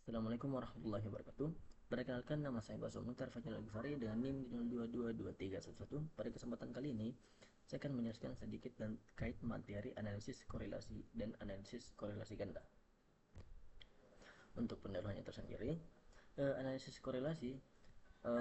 Assalamualaikum warahmatullahi wabarakatuh. Perkenalkan, nama saya Baso Muhtar Fajal Al-Ghifari dengan NIM 0222311. Pada kesempatan kali ini, saya akan menjelaskan sedikit terkait materi analisis korelasi dan analisis korelasi ganda. Untuk pendahuluannya tersendiri, analisis korelasi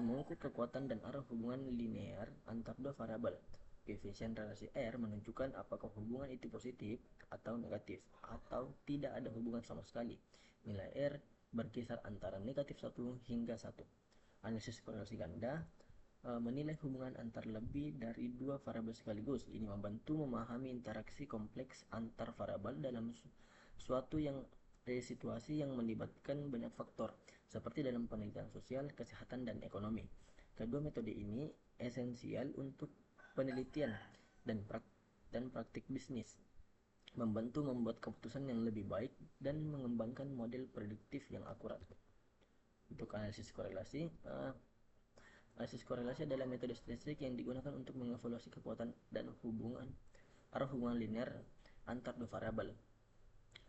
mengukur kekuatan dan arah hubungan linear antar dua variabel. Koefisien relasi R menunjukkan apakah hubungan itu positif atau negatif, atau tidak ada hubungan sama sekali. Nilai R berkisar antara negatif 1 hingga 1. Analisis korelasi ganda menilai hubungan antar lebih dari dua variabel sekaligus. Ini membantu memahami interaksi kompleks antar variabel dalam suatu situasi yang melibatkan banyak faktor, seperti dalam penelitian sosial, kesehatan, dan ekonomi. Kedua metode ini esensial untuk penelitian dan praktik bisnis, membantu membuat keputusan yang lebih baik dan mengembangkan model prediktif yang akurat. Untuk analisis korelasi adalah metode statistik yang digunakan untuk mengevaluasi kekuatan dan arah hubungan linear antar dua variabel.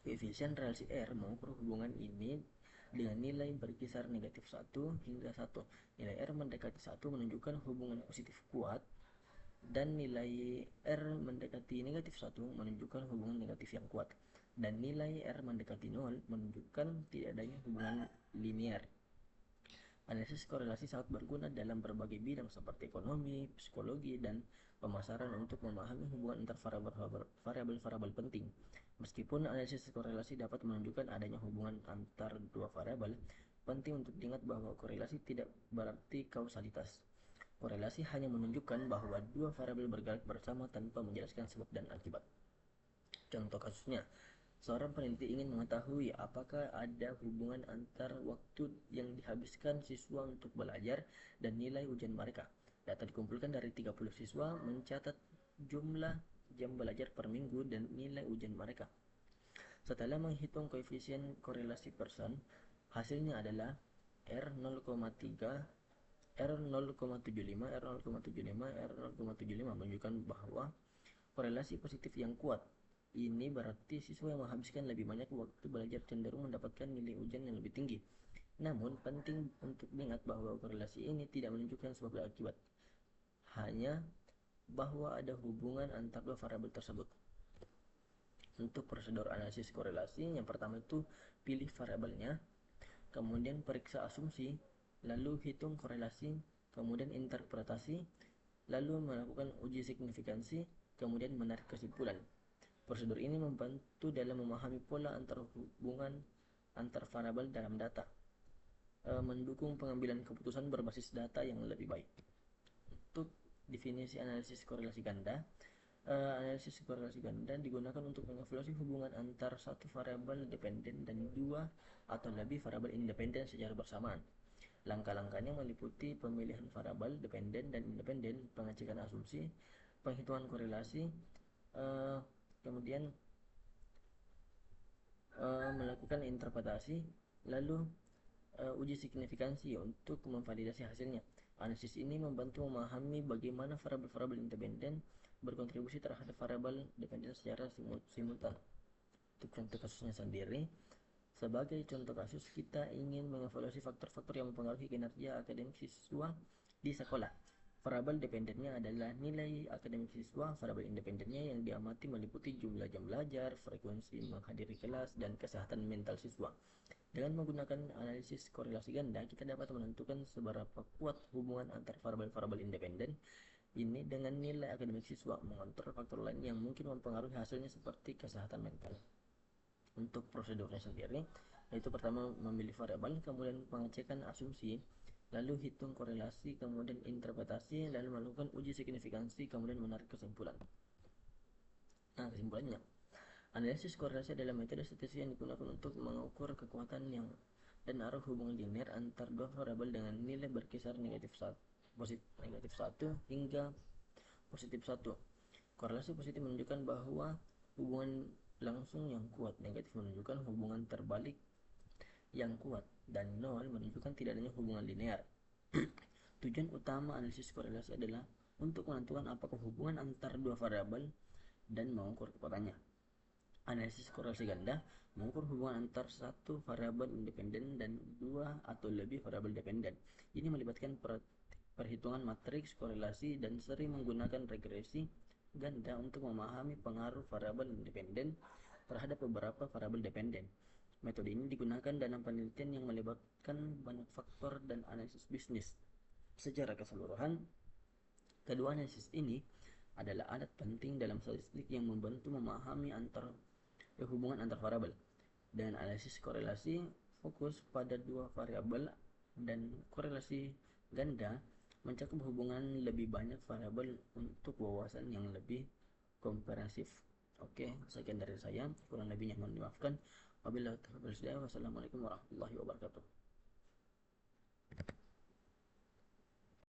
Koefisien relasi R mengukur hubungan ini dengan nilai berkisar -1 hingga 1. Nilai R mendekati 1 menunjukkan hubungan positif kuat, dan nilai R mendekati -1 menunjukkan hubungan negatif yang kuat, dan nilai R mendekati 0 menunjukkan tidak adanya hubungan linear. Analisis korelasi sangat berguna dalam berbagai bidang seperti ekonomi, psikologi, dan pemasaran untuk memahami hubungan antar variabel-variabel penting. Meskipun analisis korelasi dapat menunjukkan adanya hubungan antar dua variabel, penting untuk diingat bahwa korelasi tidak berarti kausalitas. Korelasi hanya menunjukkan bahwa dua variabel bergerak bersama tanpa menjelaskan sebab dan akibat. Contoh kasusnya, seorang peneliti ingin mengetahui apakah ada hubungan antar waktu yang dihabiskan siswa untuk belajar dan nilai ujian mereka. Data dikumpulkan dari 30 siswa mencatat jumlah jam belajar per minggu dan nilai ujian mereka. Setelah menghitung koefisien korelasi person, hasilnya adalah R0,3, R0,75, R0,75, R0,75, menunjukkan bahwa korelasi positif yang kuat. Ini berarti siswa yang menghabiskan lebih banyak waktu belajar cenderung mendapatkan nilai ujian yang lebih tinggi. Namun, penting untuk diingat bahwa korelasi ini tidak menunjukkan sebab dan akibat, hanya bahwa ada hubungan antar dua variabel tersebut. Untuk prosedur analisis korelasi, yang pertama itu pilih variabelnya, kemudian periksa asumsi, lalu hitung korelasi, kemudian interpretasi, lalu melakukan uji signifikansi, kemudian menarik kesimpulan. Prosedur ini membantu dalam memahami pola antar hubungan antar variabel dalam data, mendukung pengambilan keputusan berbasis data yang lebih baik. Untuk definisi analisis korelasi ganda, analisis korelasi ganda digunakan untuk mengevaluasi hubungan antar satu variabel dependen dan dua atau lebih variabel independen secara bersamaan. Langkah-langkahnya meliputi pemilihan variabel dependen dan independen, pengecekan asumsi, penghitungan korelasi, kemudian melakukan interpretasi, lalu uji signifikansi untuk memvalidasi hasilnya. Analisis ini membantu memahami bagaimana variabel-variabel independen berkontribusi terhadap variabel dependen secara simultan. Untuk contoh kasusnya sendiri, sebagai contoh kasus, kita ingin mengevaluasi faktor-faktor yang mempengaruhi kinerja akademik siswa di sekolah. Variabel dependennya adalah nilai akademik siswa. Variabel independennya yang diamati meliputi jumlah jam belajar, frekuensi menghadiri kelas, dan kesehatan mental siswa. Dengan menggunakan analisis korelasi ganda, kita dapat menentukan seberapa kuat hubungan antar variabel-variabel independen ini dengan nilai akademik siswa, mengontrol faktor lain yang mungkin mempengaruhi hasilnya seperti kesehatan mental. Untuk prosedurnya sendiri, yaitu pertama memilih variabel, kemudian pengecekan asumsi, lalu hitung korelasi, kemudian interpretasi, lalu melakukan uji signifikansi, kemudian menarik kesimpulan. Nah, kesimpulannya, analisis korelasi adalah metode statistik yang digunakan untuk mengukur kekuatan dan arah hubungan linear antar dua variabel dengan nilai berkisar -1 hingga +1. Korelasi positif menunjukkan bahwa hubungan langsung yang kuat, negatif menunjukkan hubungan terbalik yang kuat, dan nol menunjukkan tidak adanya hubungan linear. Tujuan utama analisis korelasi adalah untuk menentukan apakah hubungan antar dua variabel dan mengukur kekuatannya. Analisis korelasi ganda mengukur hubungan antar satu variabel independen dan dua atau lebih variabel dependen. Ini melibatkan perhitungan matriks korelasi dan sering menggunakan regresi ganda untuk memahami pengaruh variabel independen terhadap beberapa variabel dependen. Metode ini digunakan dalam penelitian yang melibatkan banyak faktor dan analisis bisnis. Secara keseluruhan, kedua analisis ini adalah alat penting dalam statistik yang membantu memahami hubungan antar variabel. Dengan analisis korelasi fokus pada dua variabel dan korelasi ganda mencakup hubungan lebih banyak variabel untuk wawasan yang lebih komprehensif. Oke, sekian dari saya. Kurang lebihnya mohon dimaafkan. Wabillahi taufiq wal hidayah. Wassalamualaikum warahmatullahi wabarakatuh.